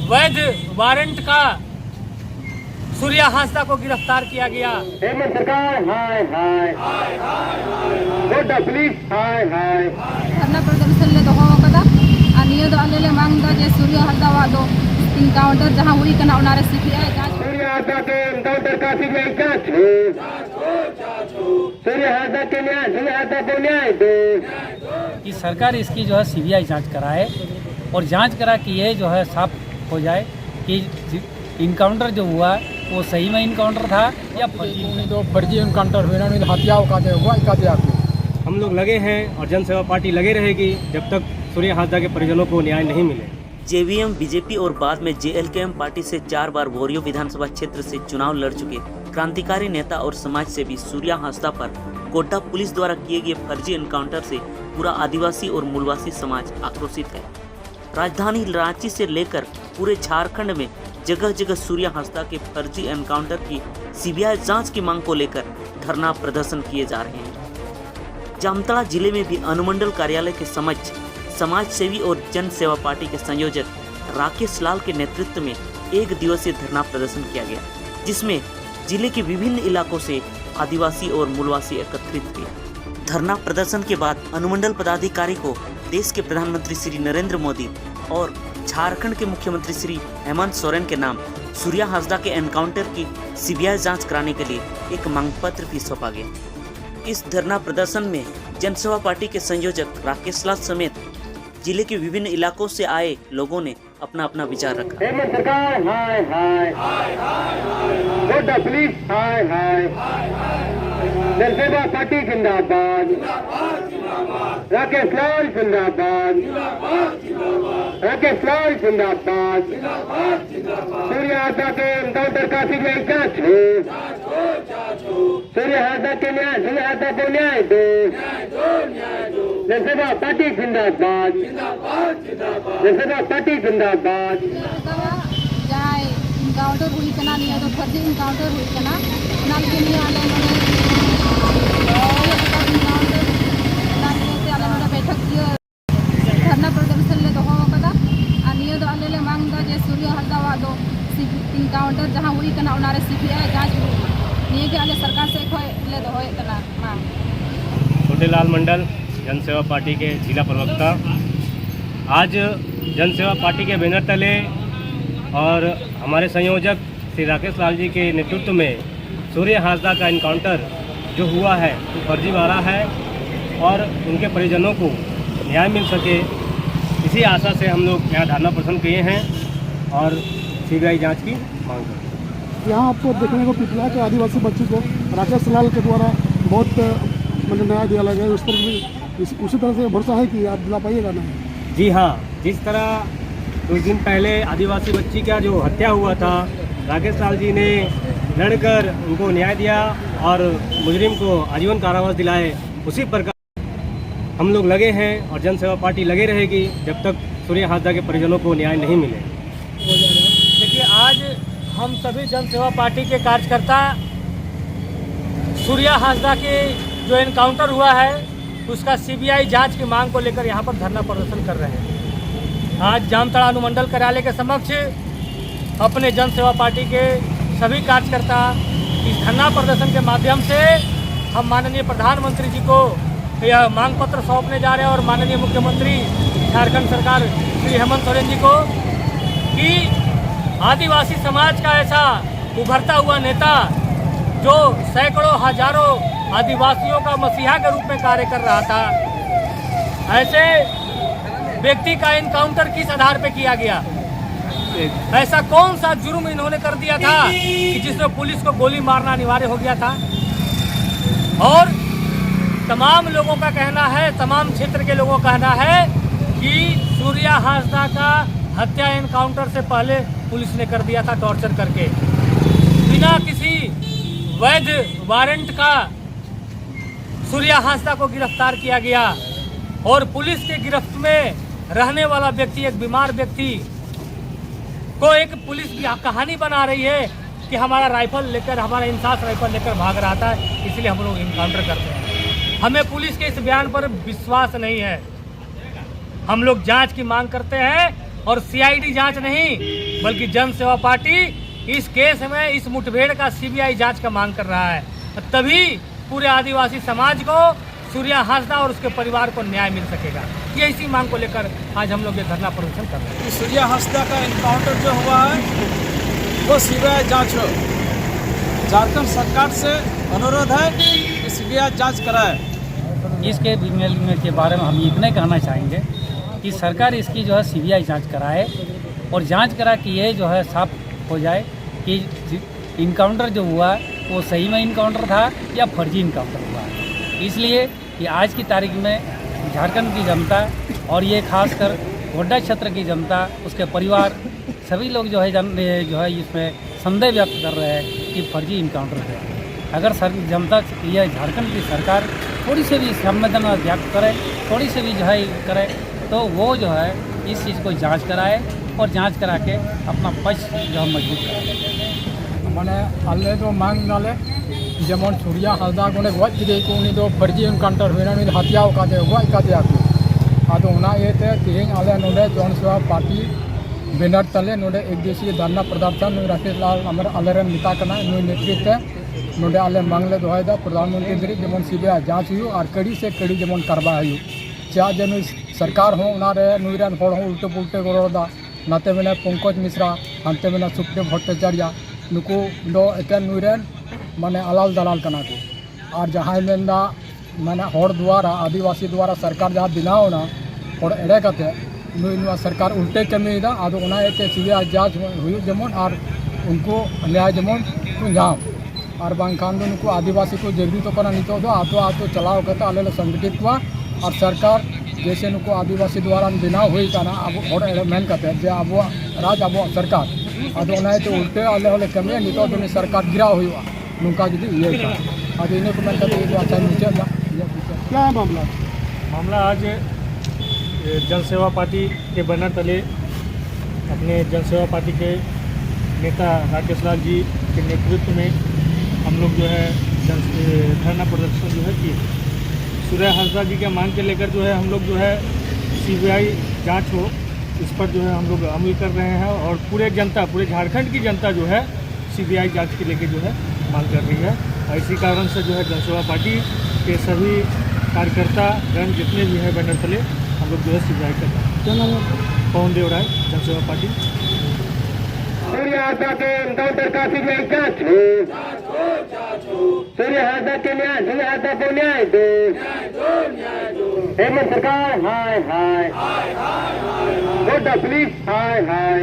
वैध वारंट का सूर्या हांसदा को गिरफ्तार किया गया। हेमंत सरकार हाय हाय गोड्डा पुलिस हाय हाय धरना प्रदर्शन ले दोहो कदा आ नियो दो आले ले मांग दा जे सूर्या हांसदा वा दो इनकाउंटर जहां हुई कना उनारे सीपीआई जांच सूर्या हांसदा के इनकाउंटर का सीबीआई जांच सूर्या हांसदा के न्याय सूर्या हांसदा को न्याय दो कि सरकार इसकी जो है सीबीआई जांच कराए और जांच करा कि ये जो है साफ हो जाए कि इनकाउंटर जो हुआ वो सही में इनकाउंटर था या फर्जी इनकाउंटर हुआ हत्या हुआ। हम लोग लगे हैं और जन सेवा पार्टी लगे रहेगी जब तक सूर्या हांसदा के परिजनों को न्याय नहीं मिले। जेवीएम बीजेपी और बाद में जेएलकेएम पार्टी से 4 बार बोरियो विधानसभा क्षेत्र से चुनाव लड़ चुके क्रांतिकारी नेता और समाज सेवी सूर्या हांसदा पर गोड्डा पुलिस द्वारा किए गए फर्जी एनकाउंटर से पूरा आदिवासी और मूलवासी समाज आक्रोशित है। राजधानी रांची से लेकर पूरे झारखंड में जगह जगह सूर्या हांसदा के फर्जी एनकाउंटर की सीबीआई जांच की मांग को लेकर धरना प्रदर्शन किए जा रहे हैं। जामताड़ा जिले में भी अनुमंडल कार्यालय के समक्ष समाज सेवी और जन सेवा पार्टी के संयोजक राकेश लाल के नेतृत्व में 1 दिवसीय धरना प्रदर्शन किया गया, जिसमें जिले के विभिन्न इलाकों से आदिवासी और मूलवासी एकत्रित हुए। धरना प्रदर्शन के बाद अनुमंडल पदाधिकारी को देश के प्रधानमंत्री श्री नरेंद्र मोदी और झारखंड के मुख्यमंत्री श्री हेमंत सोरेन के नाम सूर्या हांसदा के एनकाउंटर की सीबीआई जांच कराने के लिए एक मांग पत्र भी सौंपा गया। इस धरना प्रदर्शन में जनसेवा पार्टी के संयोजक राकेश लाल समेत जिले के विभिन्न इलाकों से आए लोगों ने अपना अपना विचार रखा। हेमंत सरकार हाय हाय गोड्डा पुलिस हाय हाय जन सेवा पार्टी जिंदाबाद राकेश लाल जिंदाबाद राकेश लाल जिंदाबाद सूर्या हांसदा के इनकाउंटर का सीबीआई जांच सूर्या हांसदा के न्याय सूर्या हांसदा को न्याय दो जन सेवा पार्टी जिंदाबाद जन सेवा पार्टी जिंदाबाद जहां इनकाउंटर हुई कना नियो दो फर्जी इनकाउंटर हुई कना नाल के नियो आले बैठक किया धरना प्रदर्शन ले दोहो कदा आ नियो दो आले ले मांग दा जे सूर्या हांसदा वा दो इनकाउंटर जहां हुई कना उनारे सीपीआई जांच नियो के आले सरकार से कोई ले दोहो कना मांग छोटेलाल मंडल जन सेवा पार्टी के जिला प्रवक्ता। आज जन सेवा पार्टी के बैनर तले और हमारे संयोजक श्री राकेश लाल जी के नेतृत्व में सूर्या हांसदा का इनकाउंटर जो हुआ है वो फर्जीवाड़ा है और उनके परिजनों को न्याय मिल सके, इसी आशा से हम लोग यहाँ धरना प्रदर्शन किए हैं और सीबीआई जांच की मांग करते हैं। यहाँ आपको देखने को पिछला के आदिवासी बच्ची को राकेश लाल के द्वारा बहुत मतलब न्याय दिया गया, उस पर भी उसी तरह से भरोसा है कि आप दिला पाइएगा ना? जी हाँ, जिस तरह कुछ दिन पहले आदिवासी बच्ची का जो हत्या हुआ था, राकेश लाल जी ने लड़कर उनको न्याय दिया और मुजरिम को आजीवन कारावास दिलाए, उसी प्रकार हम लोग लगे हैं और जन सेवा पार्टी लगे रहेगी जब तक सूर्या हांसदा के परिजनों को न्याय नहीं मिले। देखिए, आज हम सभी जन सेवा पार्टी के कार्यकर्ता सूर्या हांसदा के जो एनकाउंटर हुआ है उसका सीबीआई जांच की मांग को लेकर यहाँ पर धरना प्रदर्शन कर रहे हैं। आज जामताड़ा अनुमंडल कार्यालय के समक्ष अपने जन सेवा पार्टी के सभी कार्यकर्ता इस धरना प्रदर्शन के माध्यम से हम माननीय प्रधानमंत्री जी को यह मांग पत्र सौंपने जा रहे हैं और माननीय मुख्यमंत्री झारखंड सरकार श्री हेमंत सोरेन जी को कि आदिवासी समाज का ऐसा उभरता हुआ नेता जो सैकड़ों हजारों आदिवासियों का मसीहा के रूप में कार्य कर रहा था, ऐसे व्यक्ति का इनकाउंटर किस आधार पे किया गया? ऐसा कौन सा जुर्म इन्होंने कर दिया था कि जिसमें पुलिस को गोली मारना अनिवार्य हो गया था? और तमाम लोगों का कहना है, तमाम क्षेत्र के लोगों का कहना है कि सूर्या हांसदा का हत्या एनकाउंटर से पहले पुलिस ने कर दिया था, टॉर्चर करके। बिना किसी वैध वारंट का सूर्या हांसदा को गिरफ्तार किया गया और पुलिस के गिरफ्त में रहने वाला व्यक्ति, एक बीमार व्यक्ति को एक पुलिस की कहानी बना रही है कि हमारा राइफल लेकर, हमारा इंसास राइफल लेकर भाग रहा था, इसलिए हम लोग इनकाउंटर करते हैं। हमें पुलिस के इस बयान पर विश्वास नहीं है। हम लोग जांच की मांग करते हैं और सीआईडी जांच नहीं, बल्कि जन सेवा पार्टी इस केस में, इस मुठभेड़ का सीबीआई जांच का मांग कर रहा है। तभी पूरे आदिवासी समाज को, सूर्या हांसदा और उसके परिवार को न्याय मिल सकेगा। ये इसी मांग को लेकर आज हम लोग ये धरना प्रदर्शन कर रहे हैं। सूर्या हांसदा का इनकाउंटर जो हुआ है वो सीबीआई जांच हो। झारखंड सरकार से अनुरोध है कि सीबीआई जांच कराए। इसके के बारे में हम इतने कहना चाहेंगे कि सरकार इसकी जो है सीबीआई जांच कराए और जांच करा कि ये जो है साफ हो जाए कि इनकाउंटर जो हुआ वो सही में इनकाउंटर था या फर्जी इनकाउंटर हुआ है। इसलिए कि आज की तारीख में झारखंड की जनता और ये खासकर गोड्डा क्षेत्र की जनता, उसके परिवार, सभी लोग जो है इसमें संदेह व्यक्त कर रहे हैं कि फर्जी इनकाउंटर है। अगर जनता यह झारखंड की सरकार थोड़ी से भी संवेदना व्यक्त करे, थोड़ी से भी जो है करे, तो वो जो है इस चीज़ को जांच कराए और जांच करा के अपना पक्ष जो है मजबूत कराए। माने आले तो मांग नाले जेमन सूर्या हांसदा को गज किदे को उनी दो फर्जी इनकाउंटर हुई उनी हत्या काते गज काते आदो उना येते तेहें आले नोडे जन सेवा पार्टी बैनर तले नोडे एक दिवसीय धरना प्रदर्शन राकेश लाल आलेरन नेता कना नुई नेतृत्व नोडे आले मांगले दोहायदा प्रधानमंत्री द्वारा जेमन सीबीआई जांच हुई और कड़ी से कड़ी जेमन कार्रवाई हुई। चा जन सरकार हो उनारे नुईरान होड़ हो उल्टे पुल्टे को रोड़ा नाते मेना पंकज मिश्रा हांते मेना सुप्रिम भट्टाचार्य नुकू दो एकेन नुईरान माने अलाल दलाल कना को और जहाँ मेना माने होड़ द्वारा आदिवासी द्वारा सरकार जहाँ बनावना होड़ एड़े कते नुई नुआ सरकार उल्टे कमीदा आदो उना एते सीबीआई जांच हुई जेमन और उनको न्याय जेमन को नाम और बांखान दो नुकू आदिवासी को जरूरी तो कना नितो दो आतो आतो चलाव करते आले संगठित हुआ और सरकार जैसे नुकू आदिवासी द्वारा बनाव हुई काना अब होड़ एड़े मेन कते जे अब राज अब सरकार आदो उना एते उल्टे आले होले कमी नितो दो सरकार गिरा हुआ नुका जुदी ये आज इन्हें को मेन कते जो अच्छा नीचे क्या है मामला? मामला आज जन सेवा पार्टी के बैनर तले अपने जन सेवा पार्टी के नेता राकेश लाल जी के नेतृत्व में हम लोग जो है धरना प्रदर्शन जो है किए। सूर्या हांसदा जी के मांग के लेकर जो है हम लोग जो है सीबीआई जांच हो, इस पर जो है हम लोग अमल कर रहे हैं और पूरे झारखंड की जनता जो है सीबीआई जांच के लेकर जो है मांग कर रही है। और इसी कारण से जो है जन सेवा पार्टी के सभी कार्यकर्ता गण जितने भी हैं बैनर तले हम लोग जो है सीबीआई कर रहे हैं। क्या नाम है? पवन देव राय, जन सेवा पार्टी। सूर्या हांसदा के इनकाउंटर का सीबीआई जांच हो। सूर्या हांसदा के न्याय, सूर्या हांसदा को न्याय दो। हेमंत सरकार हाय हाय, गोड्डा पुलिस हाय हाय।